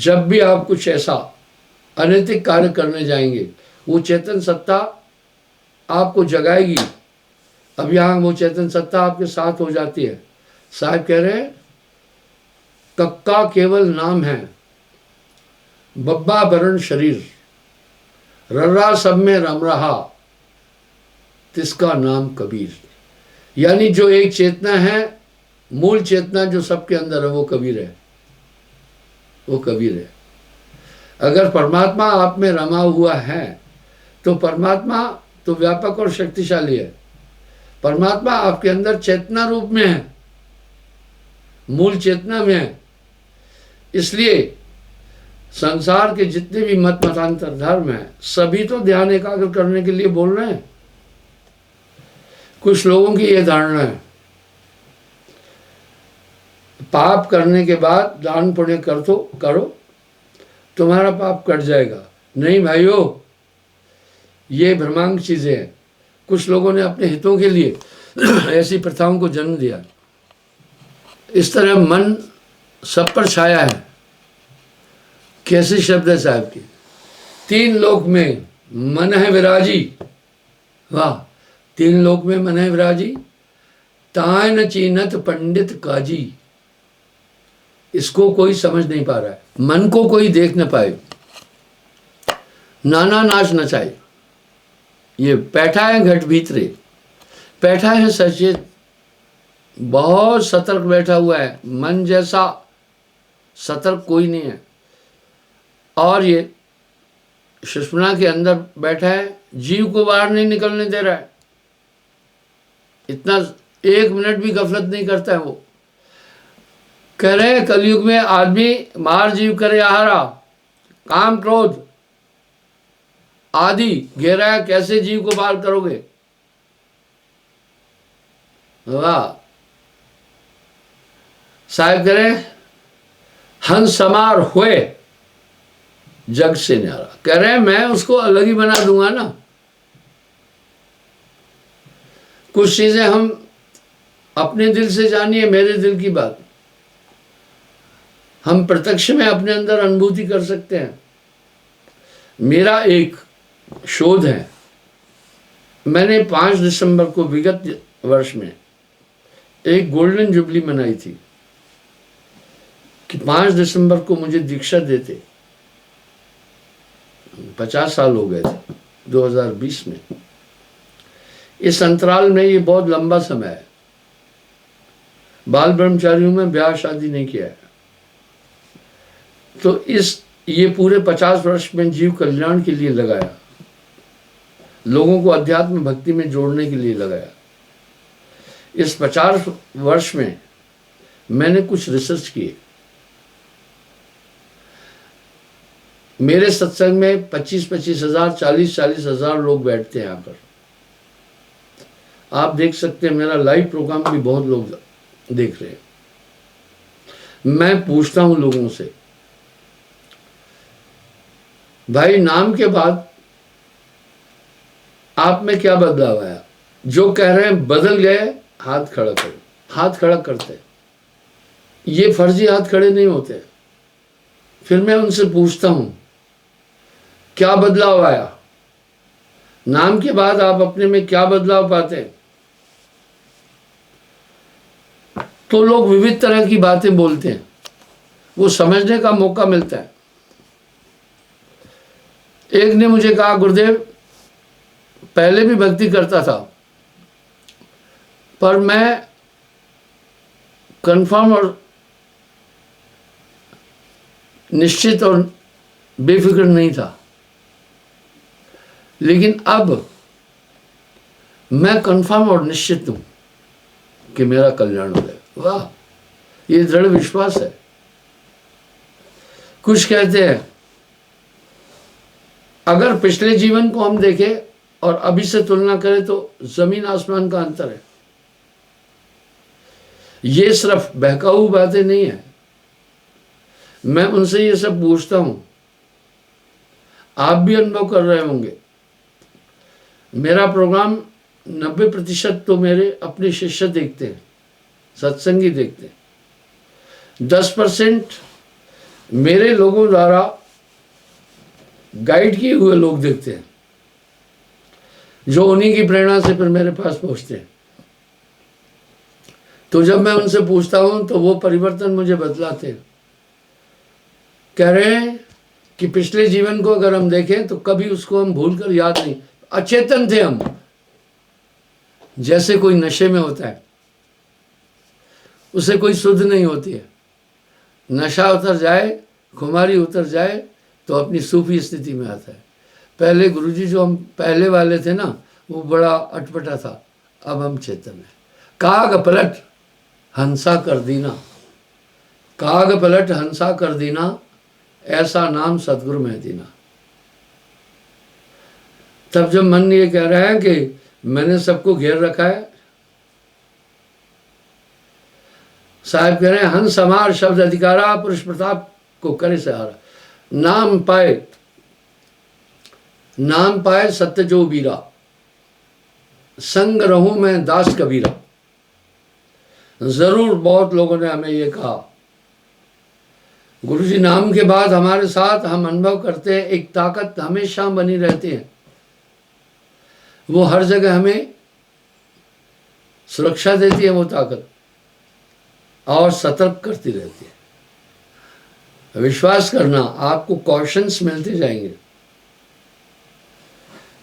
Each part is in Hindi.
जब भी आप कुछ ऐसा अनैतिक कार्य करने जाएंगे, वो चेतन सत्ता आपको जगाएगी। अब यहाँ वो चेतन सत्ता आपके साथ हो जाती है। साहब कह रहे हैं कक्का केवल नाम है, बब्बा वरण शरीर, रर्रा सब में रम रहा, तिसका नाम कबीर। यानी जो एक चेतना है, मूल चेतना जो सबके अंदर है, वो कबीर है, वो कबीर है। अगर परमात्मा आप में रमा हुआ है तो परमात्मा तो व्यापक और शक्तिशाली है। परमात्मा आपके अंदर चेतना रूप में है, मूल चेतना में है। इसलिए संसार के जितने भी मत मतांतर धर्म हैं, सभी तो ध्यान एकाग्र करने के लिए बोल रहे हैं। कुछ लोगों की यह धारणा है पाप करने के बाद दान पुण्य करो तुम्हारा पाप कट जाएगा। नहीं भाइयों, ये भ्रमांक चीजें हैं। कुछ लोगों ने अपने हितों के लिए ऐसी प्रथाओं को जन्म दिया। इस तरह मन सब पर छाया है। कैसे शब्द है साहब की, 3 लोक में मन है विराजी। वाह, 3 लोक में मन है विराजी, ताय न चीनत पंडित काजी। इसको कोई समझ नहीं पा रहा है। मन को कोई देख न पाए, नाना नाच नचाए। ये बैठा है घट भीतरे, बैठा है सचेत, बहुत सतर्क बैठा हुआ है। मन जैसा सतर्क कोई नहीं है। और ये सुषुम्ना के अंदर बैठा है, जीव को बाहर नहीं निकलने दे रहा है। इतना 1 मिनट भी गफलत नहीं करता है वो। कह रहे हैं कलयुग में आदमी मार जीव करे आहारा, काम क्रोध आदि घेरा है, कैसे जीव को पार करोगे। वाह, साहब कह रहे हंस समार हुए जग से न्यारा। कह रहे हैं मैं उसको अलग ही बना दूंगा ना। कुछ चीजें हम अपने दिल से जानिए, मेरे दिल की बात हम प्रत्यक्ष में अपने अंदर अनुभूति कर सकते हैं। मेरा एक शोध है, मैंने 5 दिसंबर को विगत वर्ष में एक गोल्डन जुबली मनाई थी कि 5 दिसंबर को मुझे दीक्षा देते 50 साल हो गए थे 2020 में। इस अंतराल में ये बहुत लंबा समय है। बाल ब्रह्मचारियों में ब्याह शादी नहीं किया है। तो ये पूरे 50 वर्ष में जीव कल्याण के लिए लगाया, लोगों को अध्यात्म भक्ति में जोड़ने के लिए लगाया। इस 50 वर्ष में मैंने कुछ रिसर्च किए। मेरे सत्संग में 25-25 हजार, 40-40 हजार लोग बैठते हैं यहाँ पर। आप देख सकते हैं, मेरा लाइव प्रोग्राम भी बहुत लोग देख रहे हैं। मैं पूछता हूं लोगों से, भाई नाम के बाद आप में क्या बदलाव आया? जो कह रहे हैं बदल गए, हाथ खड़ा करो। हाथ खड़ा करते, ये फर्जी हाथ खड़े नहीं होते। फिर मैं उनसे पूछता हूं क्या बदलाव आया? नाम के बाद आप अपने में क्या बदलाव पाते हैं? तो लोग विविध तरह की बातें बोलते हैं, वो समझने का मौका मिलता है। एक ने मुझे कहा, गुरुदेव पहले भी भक्ति करता था, पर मैं कंफर्म और निश्चित और बेफिक्र नहीं था, लेकिन अब मैं कंफर्म और निश्चित हूं कि मेरा कल्याण हो जाएगा। वाह, ये दृढ़ विश्वास है। कुछ कहते हैं अगर पिछले जीवन को हम देखें और अभी से तुलना करें तो जमीन आसमान का अंतर है। ये सिर्फ बहकाऊ बातें नहीं है। मैं उनसे ये सब पूछता हूं, आप भी अनुभव कर रहे होंगे। मेरा प्रोग्राम 90% तो मेरे अपने शिष्य देखते हैं, सत्संगी देखते हैं। 10% मेरे लोगों द्वारा गाइड किए हुए लोग देखते हैं, जो उन्हीं की प्रेरणा से फिर मेरे पास पहुंचते हैं। तो जब मैं उनसे पूछता हूं तो वो परिवर्तन मुझे बतलाते हैं। कह रहे हैं कि पिछले जीवन को अगर हम देखें तो कभी उसको हम भूल कर याद नहीं, अचेतन थे हम, जैसे कोई नशे में होता है, उसे कोई सुध नहीं होती है। नशा उतर जाए, खुमारी उतर जाए तो अपनी सूफी स्थिति में आता है। पहले गुरुजी जो हम पहले वाले थे ना, वो बड़ा अटपटा था, अब हम चेतन है। काग पलट हंसा कर दीना, काग पलट हंसा कर दीना, ऐसा नाम सतगुरु में दीना। तब जब मन ये कह रहा है कि मैंने सबको घेर रखा है, साहब कह रहे हैं हंस हमार शब्द अधिकारा, पुरुष प्रताप को करे सहारा। नाम पाए सत्य जो बीरा, संग रहूं मैं दास कबीरा। जरूर बहुत लोगों ने हमें ये कहा, गुरुजी नाम के बाद हमारे साथ हम अनुभव करते हैं एक ताकत हमेशा बनी रहती है, वो हर जगह हमें सुरक्षा देती है वो ताकत, और सतर्क करती रहती है। विश्वास करना, आपको कॉशंस मिलते जाएंगे।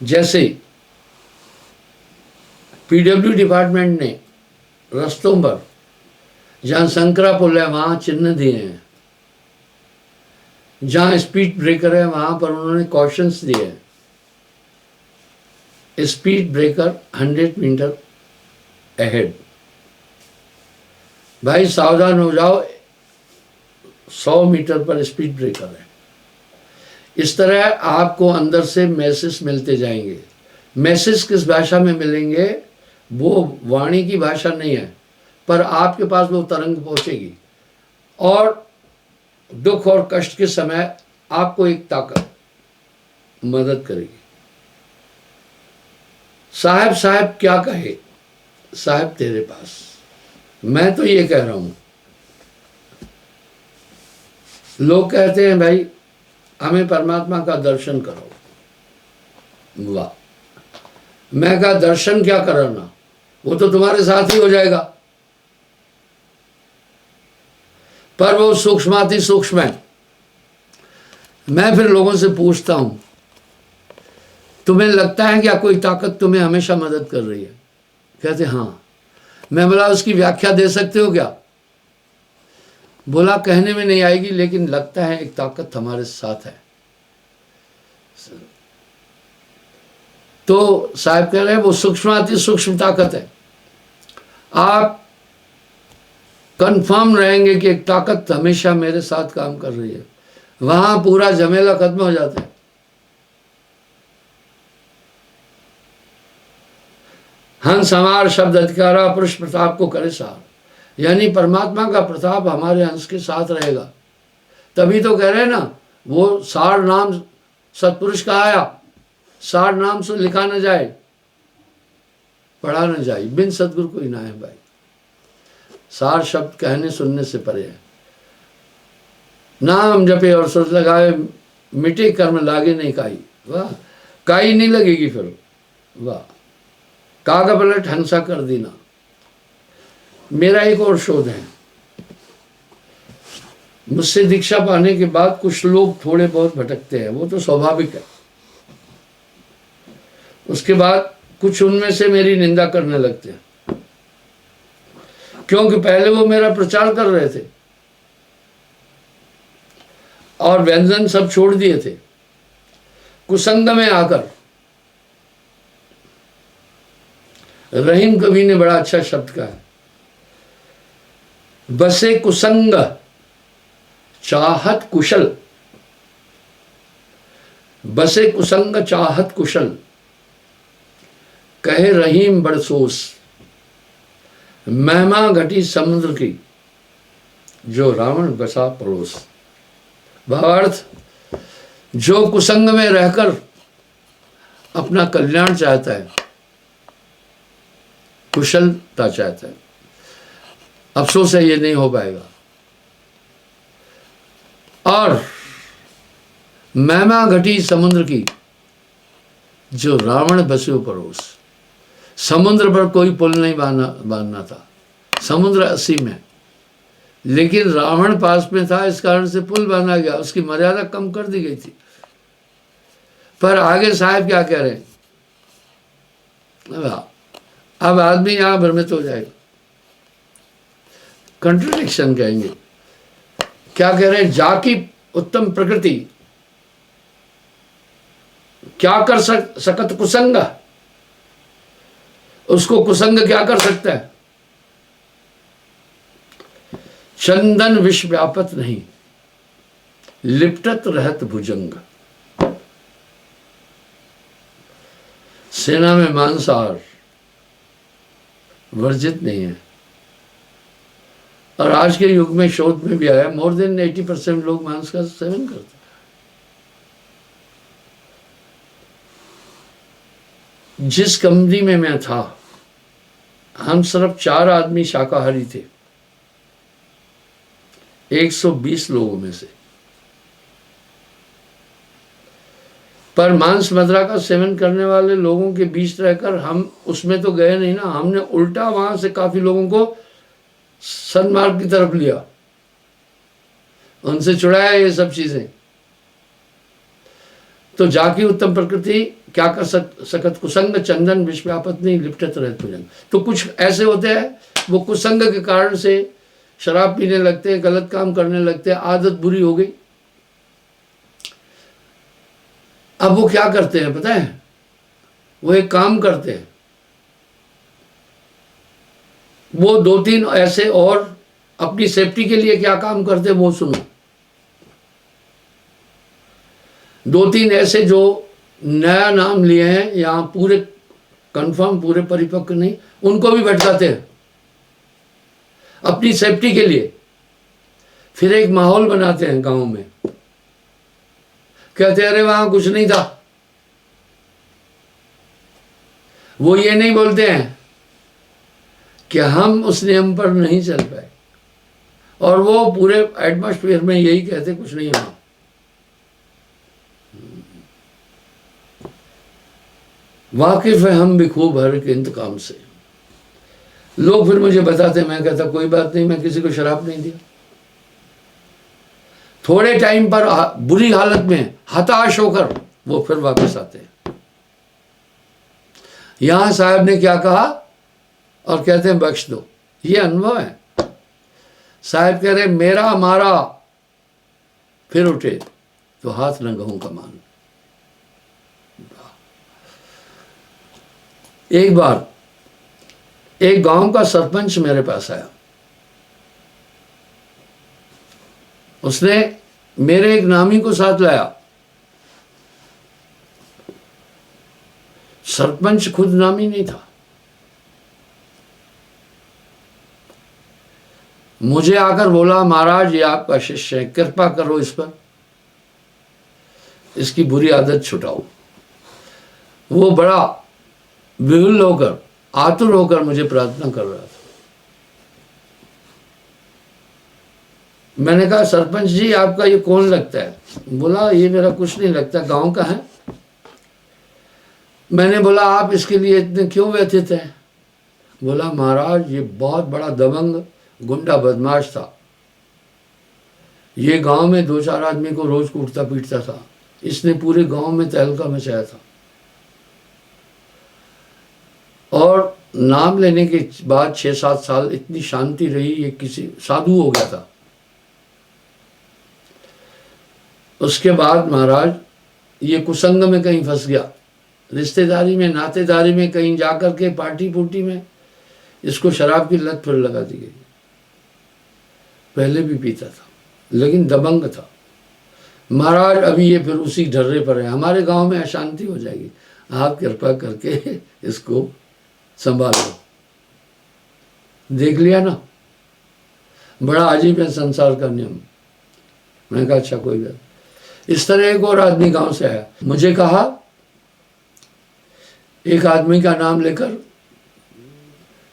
जैसे पीडब्ल्यू डिपार्टमेंट ने रास्तों पर जहां संकरा पुल है वहां चिन्ह दिए हैं, जहां स्पीड ब्रेकर है वहां पर उन्होंने कॉशंस दिए हैं। स्पीड ब्रेकर 100 मीटर अहेड, भाई सावधान हो जाओ, 100 मीटर पर स्पीड ब्रेकर है। इस तरह आपको अंदर से मैसेज मिलते जाएंगे। मैसेज किस भाषा में मिलेंगे, वो वाणी की भाषा नहीं है, पर आपके पास वो तरंग पहुंचेगी और दुख और कष्ट के समय आपको एक ताकत मदद करेगी। साहब साहब क्या कहे, साहब तेरे पास। मैं तो ये कह रहा हूं, लोग कहते हैं भाई हमें परमात्मा का दर्शन करो। वाह, मैं कहा दर्शन क्या कराना, वो तो तुम्हारे साथ ही हो जाएगा, पर वो सूक्ष्माति सूक्ष्म है। मैं फिर लोगों से पूछता हूं, तुम्हें लगता है क्या कोई ताकत तुम्हें हमेशा मदद कर रही है? कहते हाँ। मैं बोला उसकी व्याख्या दे सकते हो क्या? बोला कहने में नहीं आएगी, लेकिन लगता है एक ताकत हमारे साथ है। तो साहब कह रहे हैं वो सूक्ष्माति सूक्ष्म ताकत है। आप कंफर्म रहेंगे कि एक ताकत हमेशा मेरे साथ काम कर रही है, वहां पूरा झमेला खत्म हो जाता है। हंस हमार शब्द अधिकारा, पुरुष प्रताप को करे सार, यानी परमात्मा का प्रताप हमारे हंस के साथ रहेगा। तभी तो कह रहे हैं ना, वो सार नाम सत्पुरुष का आया, सार नाम से लिखा न जाए, पढ़ा न जाए, बिन सतगुरु कोई ना है भाई। सार शब्द कहने सुनने से परे है। नाम जपे और सुर लगाए, मिटे कर्म लागे नहीं काई। वाह, काई नहीं लगेगी फिर। वाह, कागा पलट हंसा कर देना। मेरा एक और शोध है, मुझसे दीक्षा पाने के बाद कुछ लोग थोड़े बहुत भटकते हैं, वो तो स्वाभाविक है। उसके बाद कुछ उनमें से मेरी निंदा करने लगते हैं, क्योंकि पहले वो मेरा प्रचार कर रहे थे और व्यंजन सब छोड़ दिए थे। कुसंग में आकर, रहीम कवि ने बड़ा अच्छा शब्द कहा है, बसे कुसंग चाहत कुशल, बसे कुसंग चाहत कुशल, कहे रहीम बड़सोस, महिमा घटी समुद्र की, जो रावण बसा पड़ोस। भावार्थ, जो कुसंग में रहकर अपना कल्याण चाहता है, कुशलता चाहता है, अफसोस है ये नहीं हो पाएगा। और महिमा घटी समुद्र की, जो रावण बस्यो परोस। समुद्र पर कोई पुल नहीं बांधना था, समुद्र असीम है, लेकिन रावण पास में था, इस कारण से पुल बांधा गया, उसकी मर्यादा कम कर दी गई थी। पर आगे साहब क्या कह रहे हैं, अब आदमी यहां भ्रमित हो जाएगा, कंट्रडिक्शन कहेंगे। क्या कह रहे हैं, जाकी उत्तम प्रकृति क्या कर सकत कुसंग, उसको कुसंग क्या कर सकता है। चंदन विष व्यापत नहीं, लिपटत रहत भुजंग। सेना में मांसाहार वर्जित नहीं है, और आज के युग में शोध में भी आया, मोर देन 80% लोग मांस का सेवन करते हैं। जिस कंपनी में मैं था, हम सिर्फ 4 आदमी शाकाहारी थे 120 लोगों में से। पर मांस मदिरा का सेवन करने वाले लोगों के बीच रहकर हम उसमें तो गए नहीं ना, हमने उल्टा वहां से काफी लोगों को सन्मार्ग की तरफ लिया, उनसे छुड़ाया ये सब चीजें। तो जाकी उत्तम प्रकृति क्या कर सकत कुसंग, चंदन विश्व्यापत नहीं, लिपटत रहत भुजंग। तो कुछ ऐसे होते हैं, वो कुसंग के कारण से शराब पीने लगते हैं, गलत काम करने लगते हैं, आदत बुरी हो गई। अब वो क्या करते हैं पता है, वो एक काम करते हैं, वो 2-3 ऐसे और अपनी सेफ्टी के लिए क्या काम करते हैं वो सुनो। 2-3 ऐसे जो नया नाम लिए हैं, यहाँ पूरे कंफर्म पूरे परिपक्व नहीं, उनको भी भटकाते हैं अपनी सेफ्टी के लिए। फिर एक माहौल बनाते हैं गांव में, कहते अरे वहां कुछ नहीं था। वो ये नहीं बोलते हैं कि हम उस नियम पर नहीं चल पाए, और वो पूरे एटमॉस्फेयर में यही कहते कुछ नहीं हुआ। वाकिफ है हम भी खूब हर के इंतकाम से। लोग फिर मुझे बताते, मैं कहता कोई बात नहीं, मैं किसी को शराब नहीं दिया। थोड़े टाइम पर बुरी हालत में हताश होकर वो फिर वापस आते हैं। यहां साहब ने क्या कहा, और कहते हैं बख्श दो, ये अनुभव है। साहब कह रहे मेरा मारा फिर उठे तो हाथ न गहूं कमान। एक बार एक गांव का सरपंच मेरे पास आया, उसने मेरे एक नामी को साथ लाया। सरपंच खुद नामी नहीं था। मुझे आकर बोला, महाराज ये आपका शिष्य है, कृपा करो इस पर, इसकी बुरी आदत छुटाओ। वो बड़ा विहुल होकर, आतुर होकर मुझे प्रार्थना कर रहा था। मैंने कहा सरपंच जी आपका ये कौन लगता है? बोला ये मेरा कुछ नहीं लगता, गांव का है। मैंने बोला आप इसके लिए इतने क्यों व्यथित हैं? बोला महाराज ये बहुत बड़ा दबंग गुंडा बदमाश था, ये गांव में 2-4 आदमी को रोज कूटता पीटता था, इसने पूरे गांव में तहलका मचाया था, और नाम लेने के बाद 6-7 साल इतनी शांति रही, ये किसी साधु हो गया था। उसके बाद महाराज ये कुसंग में कहीं फंस गया, रिश्तेदारी में नातेदारी में कहीं जाकर के पार्टी पुर्टी में इसको शराब की लत फिर लगा दी गई। पहले भी पीता था लेकिन दबंग था। महाराज अभी ये फिर उसी ढर्रे पर है, हमारे गांव में अशांति हो जाएगी, आप कृपा करके इसको संभालो। देख लिया ना, बड़ा अजीब है संसार का नियम। मैंने कहा अच्छा कोई बात। इस तरह एक और आदमी गांव से आया, मुझे कहा एक आदमी का नाम लेकर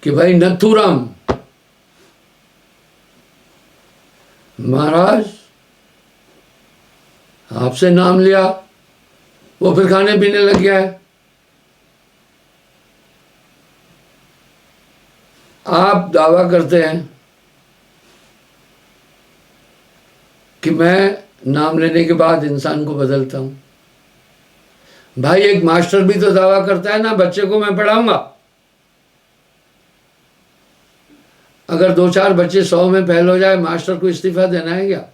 कि भाई नथुराम, महाराज आपसे नाम लिया, वो फिर खाने पीने लग गया है। आप दावा करते हैं कि मैं नाम लेने के बाद इंसान को बदलता हूं। भाई एक मास्टर भी तो दावा करता है ना, बच्चे को मैं पढ़ाऊंगा, अगर 2-4 बच्चे 100 में फेल हो जाए, मास्टर को इस्तीफा देना है क्या?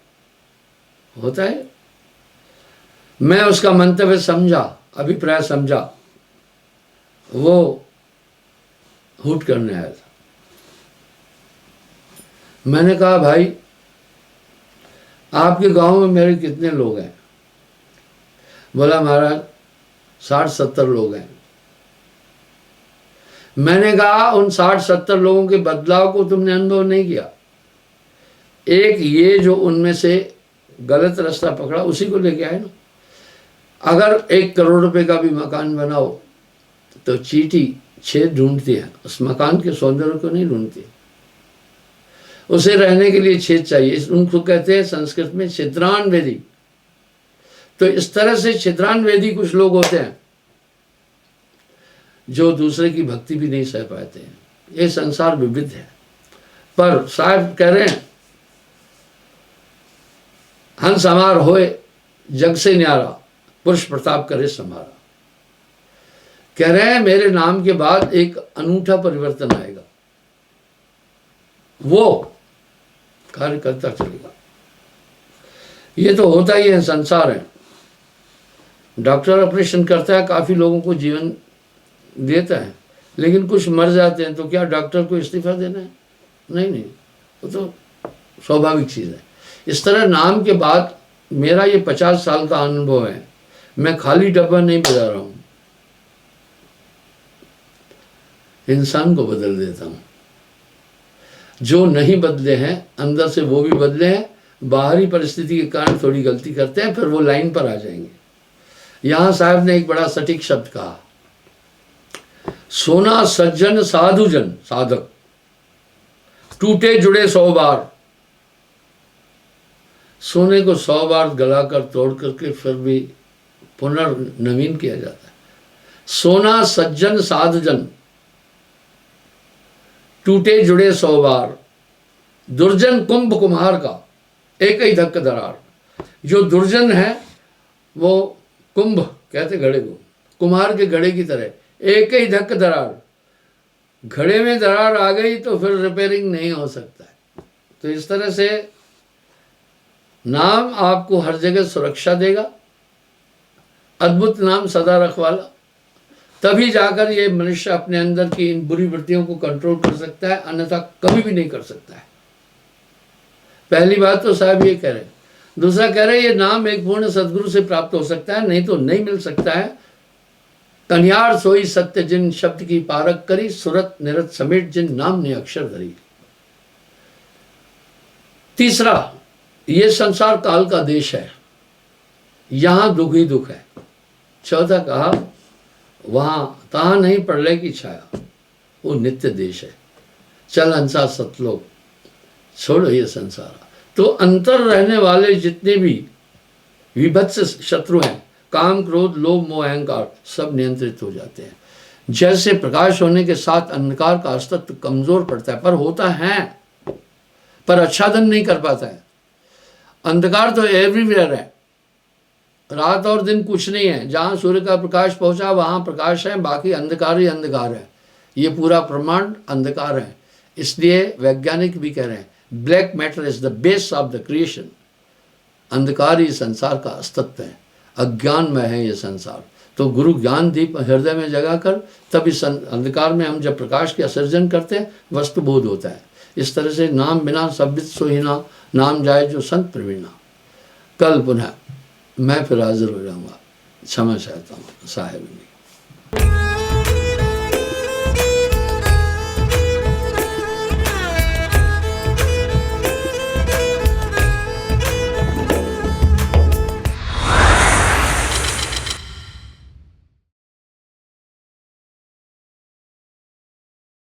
होता है। मैं उसका मंतव्य समझा, अभिप्राय समझा, वो हुट करने आया था। मैंने कहा भाई आपके गांव में मेरे कितने लोग हैं? बोला महाराज 60-70 लोग हैं। मैंने कहा उन 60-70 लोगों के बदलाव को तुमने अनुभव नहीं किया। एक ये जो उनमें से गलत रास्ता पकड़ा, उसी को लेके आए ना। अगर 1 करोड़ रुपए का भी मकान बनाओ तो चींटी छेद ढूंढती है, उस मकान के सौंदर्य को नहीं ढूंढती, उसे रहने के लिए छेद चाहिए। उनको कहते हैं संस्कृत में छिद्रान वेदी। तो इस तरह से छिद्रान वेदी कुछ लोग होते हैं जो दूसरे की भक्ति भी नहीं सह पाते हैं। ये संसार विविध है। पर साहब कह रहे हैं हंस हमार होए जग से न्यारा, पुरुष प्रताप करे समारा। कह रहे हैं मेरे नाम के बाद एक अनूठा परिवर्तन आएगा, वो कार्य करता चलेगा। ये तो होता ही है, संसार है। डॉक्टर ऑपरेशन करता है, काफी लोगों को जीवन देता है, लेकिन कुछ मर जाते हैं, तो क्या डॉक्टर को इस्तीफा देना है? नहीं, वो तो स्वाभाविक चीज है। इस तरह नाम के बाद मेरा ये 50 साल का अनुभव है, मैं खाली डब्बा नहीं बजा रहा हूं, इंसान को बदल देता हूं। जो नहीं बदले हैं अंदर से वो भी बदले हैं, बाहरी परिस्थिति के कारण थोड़ी गलती करते हैं, फिर वो लाइन पर आ जाएंगे। यहां साहब ने एक बड़ा सटीक शब्द कहा, सोना सज्जन साधुजन साधक, टूटे जुड़े 100 बार। सोने को 100 बार गलाकर तोड़ करके फिर भी पुनर्नवीन किया जाता है। सोना सज्जन साधुजन, टूटे जुड़े 100 बार। दुर्जन कुंभ कुम्हार का, एक ही धक्का दरार। जो दुर्जन है वो कुंभ कहते घड़े को, कुम्हार के घड़े की तरह, एक ही धक्का दरार। घड़े में दरार आ गई तो फिर रिपेयरिंग नहीं हो सकता है। तो इस तरह से नाम आपको हर जगह सुरक्षा देगा। अद्भुत नाम सदा रखवाला, तभी जाकर ये मनुष्य अपने अंदर की इन बुरी वृत्तियों को कंट्रोल कर सकता है, अन्यथा कभी भी नहीं कर सकता है। पहली बात तो साहब ये कह रहे हैं। दूसरा कह रहे हैं ये नाम एक पूर्ण सदगुरु से प्राप्त हो सकता है, नहीं तो नहीं मिल सकता है। कन्यार सोई सत्य जिन शब्द की पारक करी, सुरत निरत समेट जिन नाम ने अक्षर धरी। तीसरा, ये संसार काल का देश है, यहां दुख ही दुख है। चौथा कहा, वहां तहां नहीं प्रलय की छाया, वो नित्य देश है। चल हंसा सतलोक, छोड़ो ये संसार। तो अंतर रहने वाले जितने भी विभत्स शत्रु हैं, काम क्रोध लोभ मोह अहंकार, सब नियंत्रित हो जाते हैं। जैसे प्रकाश होने के साथ अंधकार का अस्तित्व कमजोर पड़ता है, पर होता है, पर आच्छादन नहीं कर पाता है। अंधकार तो एवरीवेयर है, रात और दिन कुछ नहीं है। जहां सूर्य का प्रकाश पहुंचा वहां प्रकाश है, बाकी अंधकार ही अंधकार है। ये पूरा ब्रह्मांड अंधकार है। इसलिए वैज्ञानिक भी कह रहे हैं black matter is the base of the creation. अंधकार ही संसार का अस्तित्व है, अज्ञान में है ये संसार। तो गुरु ज्ञान दीप हृदय में जगाकर तब इस अंधकार में हम जब प्रकाश के असर्जन करते हैं, वस्तु बोध होता है। इस तरह से नाम बिना सब्बित सोहिना, नाम जाए जो संत प्रवीणा। कल पुनः मैं फिर हाजिर हो जाऊंगा। क्षमा चाहता हूँ साहेब।